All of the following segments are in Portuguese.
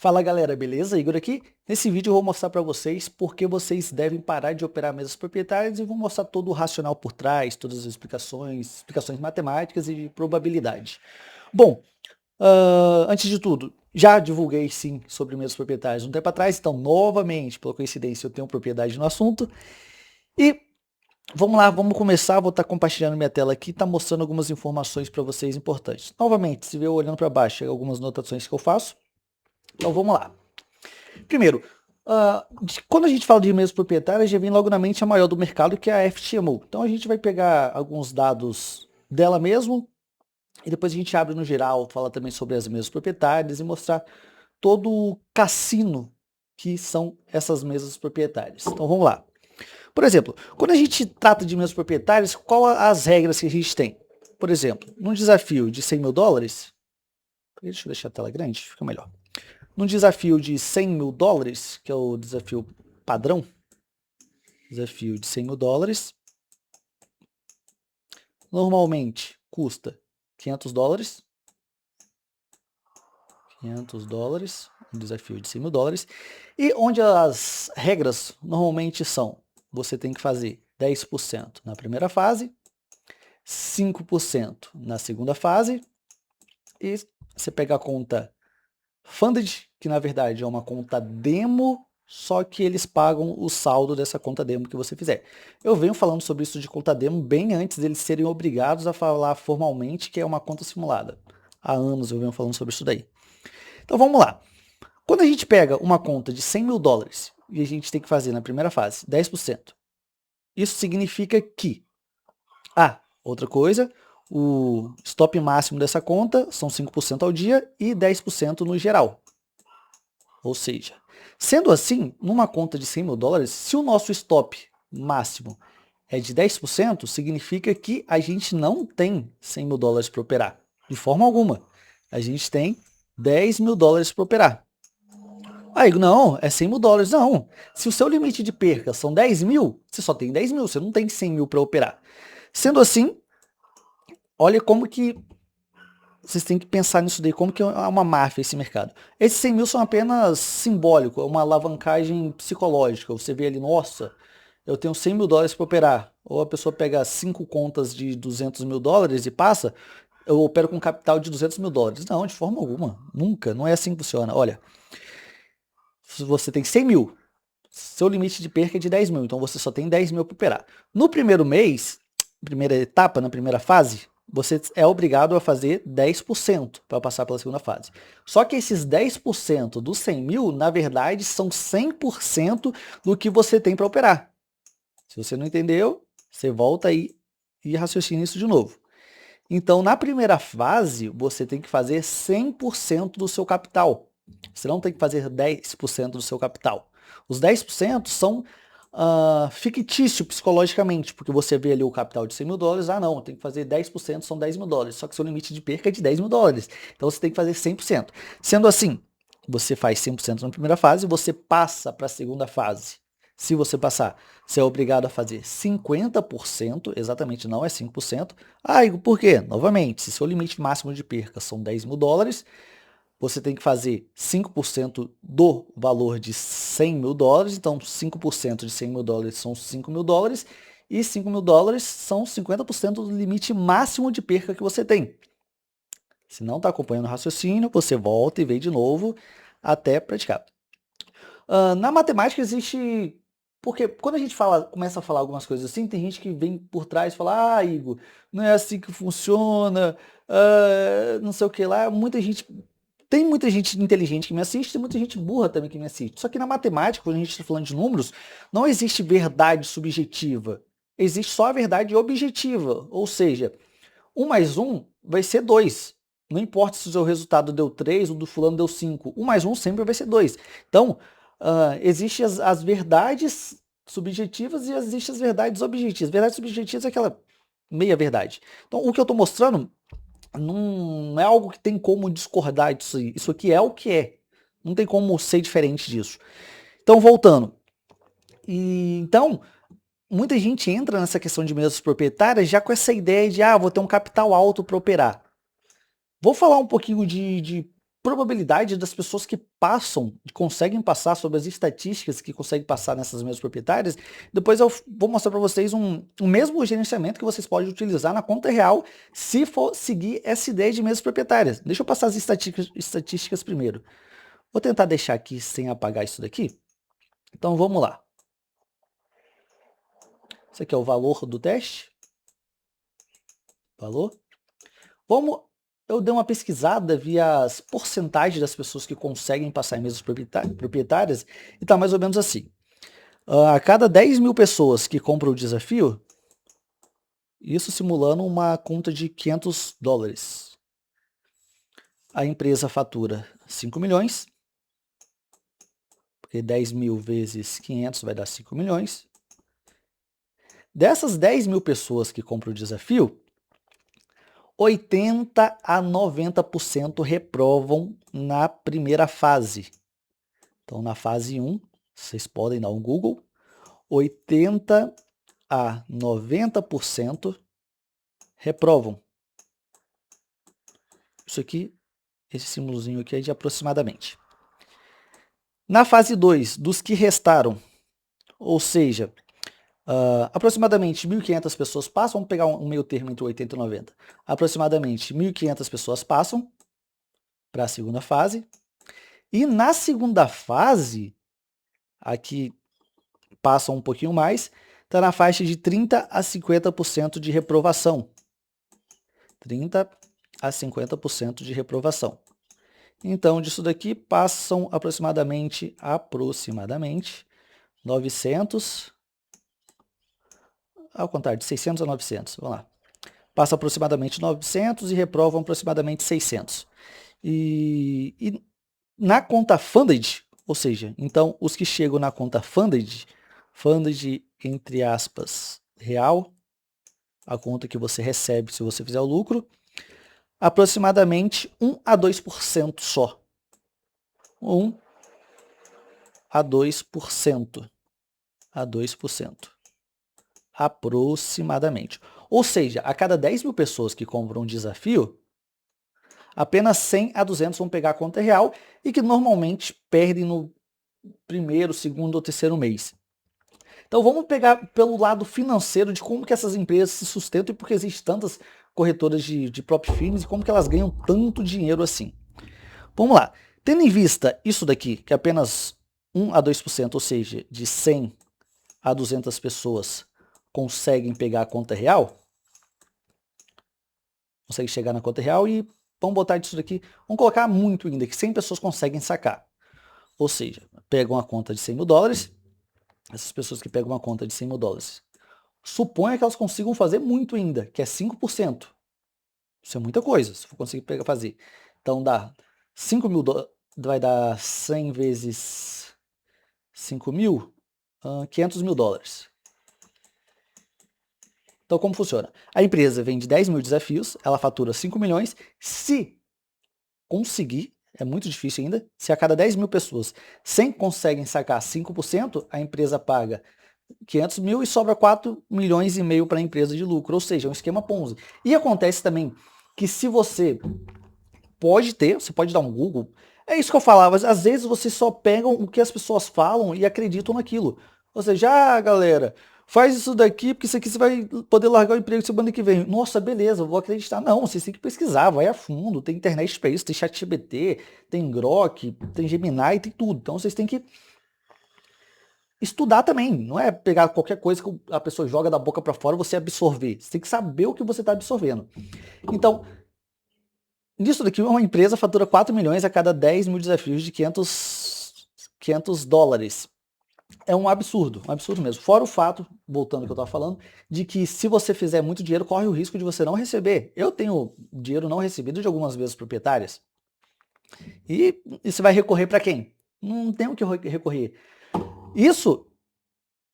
Fala galera, beleza? Igor aqui. Nesse vídeo eu vou mostrar para vocês por que vocês devem parar de operar mesas proprietárias e vou mostrar todo o racional por trás, todas as explicações matemáticas e de probabilidade. Bom, antes de tudo, já divulguei sim sobre mesas proprietárias um tempo atrás, então novamente, por coincidência, eu tenho propriedade no assunto. E vamos lá, vamos começar, vou estar compartilhando minha tela aqui, tá mostrando algumas informações para vocês importantes. Novamente, se vê eu olhando para baixo, algumas anotações que eu faço. Então vamos lá. Primeiro, quando a gente fala de mesas proprietárias, já vem logo na mente a maior do mercado, que é a FTMO. Então a gente vai pegar alguns dados dela mesmo, e depois a gente abre no geral, fala também sobre as mesas proprietárias e mostrar todo o cassino que são essas mesas proprietárias. Então vamos lá. Por exemplo, quando a gente trata de mesas proprietárias, qual as regras que a gente tem? Por exemplo, num desafio de 100 mil dólares, deixa eu deixar a tela grande, fica melhor. Num desafio de 100 mil dólares, que é o desafio padrão, desafio de 100 mil dólares, normalmente custa 500 dólares, 500 dólares, um desafio de 100 mil dólares, e onde as regras normalmente são, você tem que fazer 10% na primeira fase, 5% na segunda fase, e você pega a conta Funded, que na verdade é uma conta demo, só que eles pagam o saldo dessa conta demo que você fizer. Eu venho falando sobre isso de conta demo bem antes deles serem obrigados a falar formalmente que é uma conta simulada. Há anos eu venho falando sobre isso daí. Então vamos lá. Quando a gente pega uma conta de 100 mil dólares e a gente tem que fazer na primeira fase 10%, isso significa que, outra coisa, o stop máximo dessa conta são 5% ao dia e 10% no geral. Ou seja, sendo assim, numa conta de 100 mil dólares, se o nosso stop máximo é de 10%, significa que a gente não tem 100 mil dólares para operar. De forma alguma. A gente tem 10 mil dólares para operar. Aí, não, é 100 mil dólares. Não. Se o seu limite de perca são 10 mil, você só tem 10 mil, você não tem 100 mil para operar. Sendo assim, olha como que vocês têm que pensar nisso daí, como que é uma máfia esse mercado. Esses 100 mil são apenas simbólico, é uma alavancagem psicológica. Você vê ali, nossa, eu tenho 100 mil dólares para operar. Ou a pessoa pega 5 contas de 200 mil dólares e passa, eu opero com capital de 200 mil dólares. Não, de forma alguma, nunca, não é assim que funciona. Olha, se você tem 100 mil, seu limite de perca é de 10 mil, então você só tem 10 mil para operar. No primeiro mês, primeira etapa, na primeira fase, você é obrigado a fazer 10% para passar pela segunda fase. Só que esses 10% dos 100 mil, na verdade, são 100% do que você tem para operar. Se você não entendeu, você volta aí e raciocina isso de novo. Então, na primeira fase, você tem que fazer 100% do seu capital. Você não tem que fazer 10% do seu capital. Os 10% são fictício psicologicamente, porque você vê ali o capital de 100 mil dólares, não, tem que fazer 10%, são 10 mil dólares, só que seu limite de perca é de 10 mil dólares, então você tem que fazer 100%. Sendo assim, você faz 100% na primeira fase, você passa para a segunda fase. Se você passar, você é obrigado a fazer 50%, exatamente não é 5%. Igor, por quê? Novamente, se seu limite máximo de perca são 10 mil dólares, você tem que fazer 5% do valor de 100 mil dólares, então 5% de 100 mil dólares são 5 mil dólares, e 5 mil dólares são 50% do limite máximo de perca que você tem. Se não está acompanhando o raciocínio, você volta e vem de novo até praticar. Na matemática existe... Porque quando a gente começa a falar algumas coisas assim, tem gente que vem por trás e fala, Igor, não é assim que funciona, não sei o que lá. Tem muita gente inteligente que me assiste, tem muita gente burra também que me assiste. Só que na matemática, quando a gente está falando de números, não existe verdade subjetiva. Existe só a verdade objetiva. Ou seja, 1 mais 1 vai ser 2. Não importa se o seu resultado deu 3 ou do fulano deu 5. 1 mais 1 sempre vai ser 2. Então, existem as verdades subjetivas e existem as verdades objetivas. Verdades subjetivas é aquela meia verdade. Então, o que eu estou mostrando não é algo que tem como discordar disso aí. Isso aqui é o que é. Não tem como ser diferente disso. Então, voltando. Então, muita gente entra nessa questão de mesas proprietárias já com essa ideia de, vou ter um capital alto para operar. Vou falar um pouquinho de probabilidade das pessoas que passam, conseguem passar sobre as estatísticas que conseguem passar nessas mesas proprietárias. Depois eu vou mostrar para vocês um mesmo gerenciamento que vocês podem utilizar na conta real se for seguir essa ideia de mesas proprietárias. Deixa eu passar as estatísticas primeiro. Vou tentar deixar aqui sem apagar isso daqui. Então vamos lá. Esse aqui é o valor do teste. Valor. Eu dei uma pesquisada via as porcentagens das pessoas que conseguem passar em mesas proprietárias e está mais ou menos assim. A cada 10 mil pessoas que compram o desafio, isso simulando uma conta de $500. A empresa fatura 5 milhões, porque 10 mil vezes 500 vai dar 5 milhões. Dessas 10 mil pessoas que compram o desafio, 80 a 90% reprovam na primeira fase. Então, na fase 1, vocês podem dar um Google, 80 a 90% reprovam. Isso aqui, esse símbolozinho aqui é de aproximadamente. Na fase 2, dos que restaram, ou seja, aproximadamente 1.500 pessoas passam, vamos pegar um meio termo entre 80 e 90. Aproximadamente 1.500 pessoas passam para a segunda fase. E na segunda fase, aqui passam um pouquinho mais, está na faixa de 30 a 50% de reprovação. 30 a 50% de reprovação. Então, disso daqui passam aproximadamente 900, ao contrário, de 600 a 900, vamos lá. Passa aproximadamente 900 e reprovam aproximadamente 600. E na conta funded, ou seja, então os que chegam na conta funded entre aspas, real, a conta que você recebe se você fizer o lucro, aproximadamente 1 a 2% só. 1 a 2%. Aproximadamente. Ou seja, a cada 10 mil pessoas que compram um desafio, apenas 100 a 200 vão pegar a conta real e que normalmente perdem no primeiro, segundo ou terceiro mês. Então vamos pegar pelo lado financeiro de como que essas empresas se sustentam e por que existem tantas corretoras de prop firms e como que elas ganham tanto dinheiro assim. Vamos lá. Tendo em vista isso daqui, que é apenas 1 a 2%, ou seja, de 100 a 200 pessoas conseguem pegar a conta real, conseguem chegar na conta real e vamos botar disso daqui, vamos colocar muito ainda, que 100 pessoas conseguem sacar. Ou seja, pegam a conta de 100 mil dólares, essas pessoas que pegam uma conta de 100 mil dólares, suponha que elas consigam fazer muito ainda, que é 5%. Isso é muita coisa, se for conseguir fazer. Então dá 5 mil dólares, vai dar 100 vezes 5 mil, 500 mil dólares. Então como funciona? A empresa vende 10 mil desafios, ela fatura 5 milhões, se conseguir, é muito difícil ainda, se a cada 10 mil pessoas 100 conseguem sacar 5%, a empresa paga 500 mil e sobra 4 milhões e meio para a empresa de lucro, ou seja, é um esquema Ponzi. E acontece também que se você pode dar um Google, é isso que eu falava, às vezes vocês só pegam o que as pessoas falam e acreditam naquilo. Ou seja, galera, faz isso daqui, porque isso aqui você vai poder largar o emprego semana que vem. Nossa, beleza, eu vou acreditar. Não, vocês têm que pesquisar, vai a fundo, tem internet para isso, tem ChatGPT, tem Grok, tem Gemini, tem tudo. Então vocês têm que estudar também, não é pegar qualquer coisa que a pessoa joga da boca para fora e você absorver. Você tem que saber o que você está absorvendo. Então, nisso daqui, uma empresa fatura 4 milhões a cada 10 mil desafios de 500 dólares. É um absurdo mesmo. Fora o fato, voltando ao que eu estava falando, de que se você fizer muito dinheiro, corre o risco de você não receber. Eu tenho dinheiro não recebido de algumas vezes proprietárias. E você vai recorrer para quem? Não tem o que recorrer. Isso,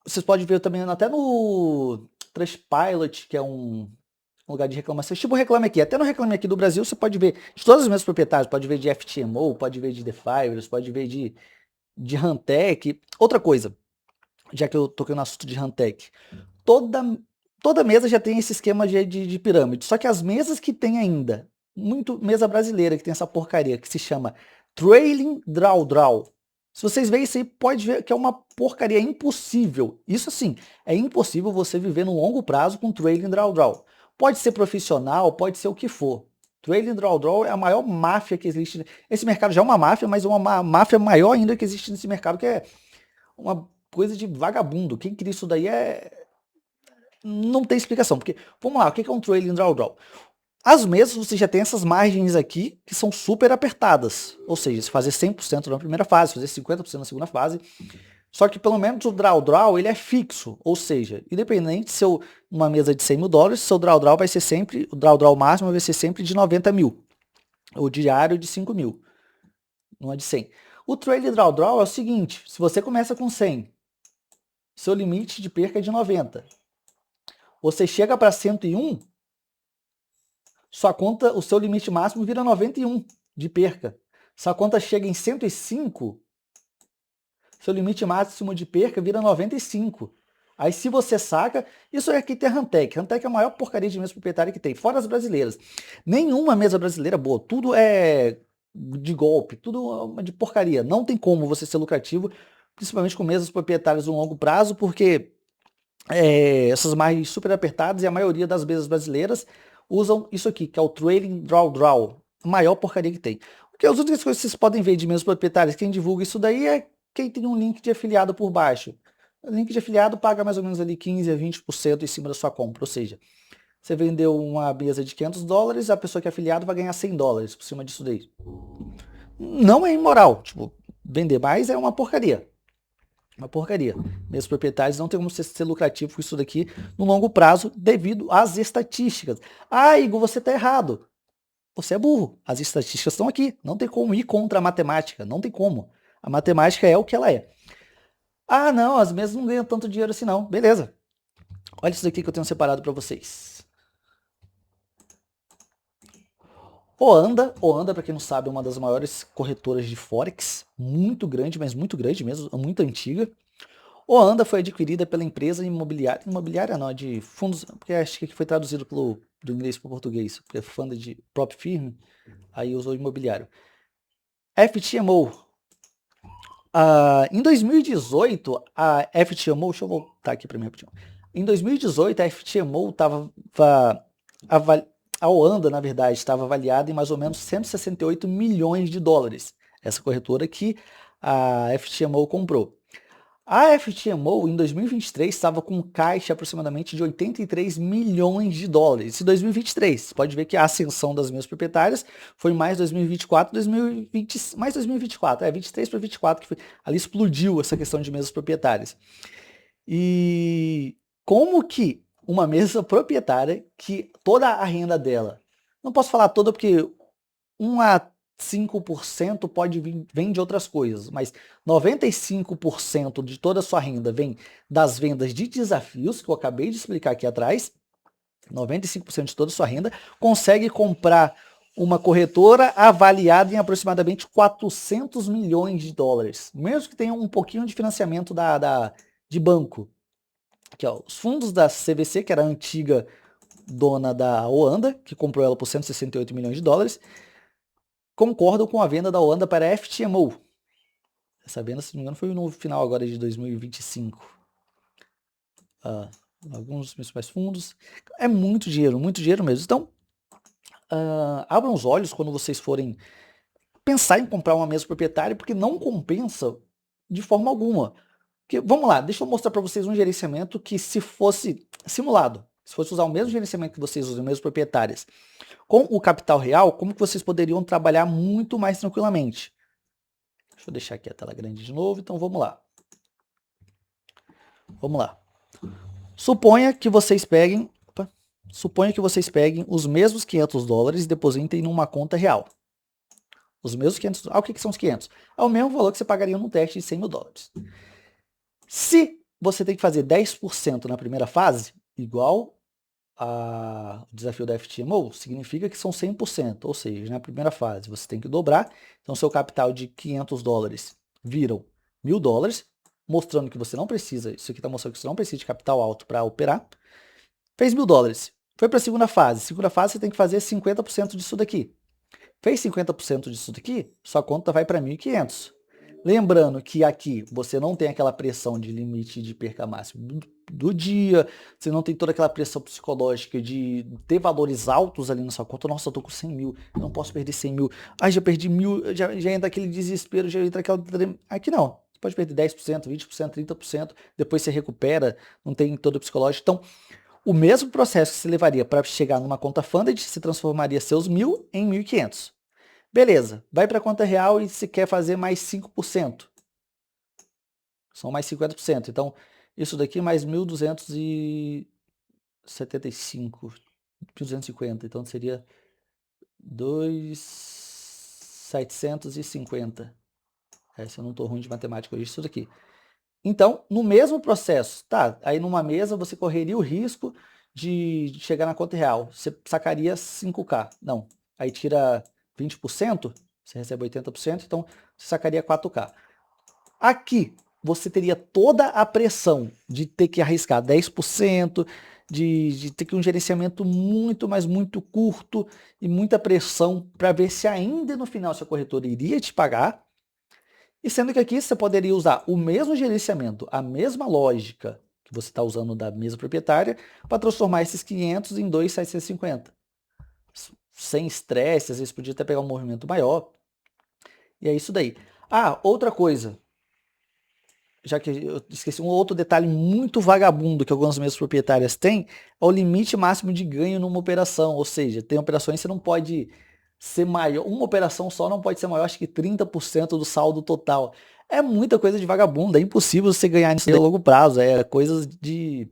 vocês podem ver também até no Trustpilot, que é um lugar de reclamação. Tipo Reclame Aqui. Até no Reclame Aqui do Brasil, você pode ver de todos os meus proprietários. Pode ver de FTMO, pode ver de The Fivers, pode ver de Rantec. Outra coisa, já que eu toquei no assunto de Rantec. Toda mesa já tem esse esquema de pirâmide. Só que as mesas que tem ainda muito mesa brasileira que tem essa porcaria que se chama Trailing Drawdown. Se vocês verem isso aí, pode ver que é uma porcaria impossível. Isso assim, é impossível você viver no longo prazo com Trailing Drawdown. Pode ser profissional, pode ser o que for. Trailing Drawdown é a maior máfia que existe. Esse mercado já é uma máfia, mas é uma máfia maior ainda que existe nesse mercado, que é uma coisa de vagabundo. Quem cria isso daí não tem explicação. Porque, vamos lá, o que é um Trailing Drawdown? As mesas você já tem essas margens aqui que são super apertadas. Ou seja, se fazer 100% na primeira fase, fazer 50% na segunda fase. Só que pelo menos o drawdown ele é fixo. Ou seja, independente se eu, uma mesa de 100 mil dólares, seu drawdown vai ser sempre, o drawdown máximo vai ser sempre de 90 mil. O diário de 5 mil. Não é de 100. O trailing drawdown é o seguinte, se você começa com 100, seu limite de perca é de 90. Você chega para 101, sua conta, o seu limite máximo vira 91 de perca. Sua conta chega em 105, seu limite máximo de perca vira 95. Aí se você saca, isso aqui tem a Huntech. Huntech é a maior porcaria de mesa proprietária que tem, fora as brasileiras. Nenhuma mesa brasileira é boa, tudo é de golpe, tudo de porcaria. Não tem como você ser lucrativo, principalmente com mesas proprietárias no longo prazo, porque essas margens super apertadas e a maioria das mesas brasileiras usam isso aqui, que é o Trailing Drawdown, a maior porcaria que tem. Porque as únicas coisas que vocês podem ver de mesas proprietárias, quem divulga isso daí é quem tem um link de afiliado por baixo. O link de afiliado paga mais ou menos ali 15 a 20% em cima da sua compra, ou seja, você vendeu uma mesa de 500 dólares, a pessoa que é afiliado vai ganhar 100 dólares por cima disso daí. Não é imoral, tipo, vender mais é uma porcaria. Uma porcaria. Mesas proprietárias não tem como ser lucrativo com isso daqui no longo prazo devido às estatísticas. Ah, Igor, você está errado. Você é burro. As estatísticas estão aqui. Não tem como ir contra a matemática. Não tem como. A matemática é o que ela é. Ah, não, as mesas não ganham tanto dinheiro assim não. Beleza. Olha isso daqui que eu tenho separado para vocês. Oanda, para quem não sabe, é uma das maiores corretoras de Forex. Muito grande, mas muito grande mesmo. Muito antiga. Oanda foi adquirida pela empresa imobiliária não, de fundos, porque acho que foi traduzido do inglês para o português, porque é fundo de própria firma, aí usou imobiliário. FTMO. Em 2018, a FTMO, deixa eu voltar aqui para mim rapidinho. Em 2018, a FTMO estava, a Oanda, na verdade, estava avaliada em mais ou menos 168 milhões de dólares. Essa corretora que a FTMO comprou. A FTMO em 2023 estava com caixa aproximadamente de 83 milhões de dólares. Isso em 2023. Você pode ver que a ascensão das mesas proprietárias foi mais 2024, 2020, mais 2024, 23 para 24 que foi, ali explodiu essa questão de mesas proprietárias. E como que uma mesa proprietária que toda a renda dela, não posso falar toda porque 1 a 5% pode vir vem de outras coisas, mas 95% de toda a sua renda vem das vendas de desafios, que eu acabei de explicar aqui atrás. 95% de toda a sua renda consegue comprar uma corretora avaliada em aproximadamente 400 milhões de dólares, mesmo que tenha um pouquinho de financiamento de banco. Aqui, ó, os fundos da CVC, que era a antiga dona da Oanda, que comprou ela por 168 milhões de dólares, concordam com a venda da Oanda para a FTMO. Essa venda, se não me engano, foi no final agora de 2025. Alguns dos principais fundos. É muito dinheiro mesmo. Então, abram os olhos quando vocês forem pensar em comprar uma mesa proprietária, porque não compensa de forma alguma. Porque, vamos lá, deixa eu mostrar para vocês um gerenciamento que, se fosse simulado, se fosse usar o mesmo gerenciamento que vocês usam, mesmas proprietárias, com o capital real, como que vocês poderiam trabalhar muito mais tranquilamente? Deixa eu deixar aqui a tela grande de novo, então vamos lá. Vamos lá. Suponha que vocês peguem os mesmos 500 dólares e depositem numa conta real. Os mesmos 500 dólares. O que são os 500? É o mesmo valor que você pagaria num teste de 100 mil dólares. Se você tem que fazer 10% na primeira fase, igual o desafio da FTMO, significa que são 100%, ou seja, na primeira fase você tem que dobrar, então seu capital de 500 dólares viram 1.000 dólares, mostrando que você não precisa, isso aqui está mostrando que você não precisa de capital alto para operar, fez 1.000 dólares. Foi para a segunda fase. Segunda fase você tem que fazer 50% disso daqui. Fez 50% disso daqui, sua conta vai para 1.500. Lembrando que aqui você não tem aquela pressão de limite de perca máximo do dia, você não tem toda aquela pressão psicológica de ter valores altos ali na sua conta. Nossa, eu tô com 100 mil, eu não posso perder 100 mil. Ai, já perdi 1.000, já entra aquele desespero, já entra aquela... Aqui não, você pode perder 10%, 20%, 30%, depois você recupera, não tem todo o psicológico. Então, o mesmo processo que você levaria para chegar numa conta funded, se transformaria seus 1.000 em 1.500. Beleza, vai para a conta real e se quer fazer mais 5%. São mais 50%. Então, isso daqui mais 1.275, 1.250. Então, seria 2.750. Se eu não estou ruim de matemática hoje, isso daqui. Então, no mesmo processo, tá? Aí numa mesa você correria o risco de chegar na conta real. Você sacaria 5K. Não. Aí tira 20%, você recebe 80%, então você sacaria 4K. Aqui, você teria toda a pressão de ter que arriscar 10%, de ter que um gerenciamento muito, mas muito curto e muita pressão para ver se ainda no final sua corretora iria te pagar. E sendo que aqui você poderia usar o mesmo gerenciamento, a mesma lógica que você está usando da mesa proprietária, para transformar esses 500 em 2.750. Sem estresse, às vezes podia até pegar um movimento maior. E é isso daí. Ah, outra coisa. Já que eu esqueci, um outro detalhe muito vagabundo que algumas mesas proprietárias têm, é o limite máximo de ganho numa operação. Ou seja, tem operações que você não pode ser maior, uma operação só não pode ser maior, acho que 30% do saldo total. É muita coisa de vagabundo, é impossível você ganhar nisso a longo prazo, é coisas de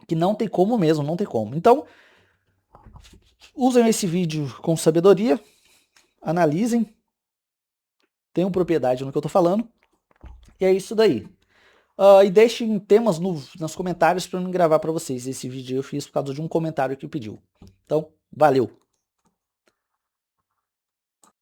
que não tem como mesmo, não tem como. Então, usem esse vídeo com sabedoria, analisem, tenham propriedade no que eu tô falando, e é isso daí. E deixem temas nos comentários para eu gravar para vocês. Esse vídeo eu fiz por causa de um comentário que pediu. Então, valeu!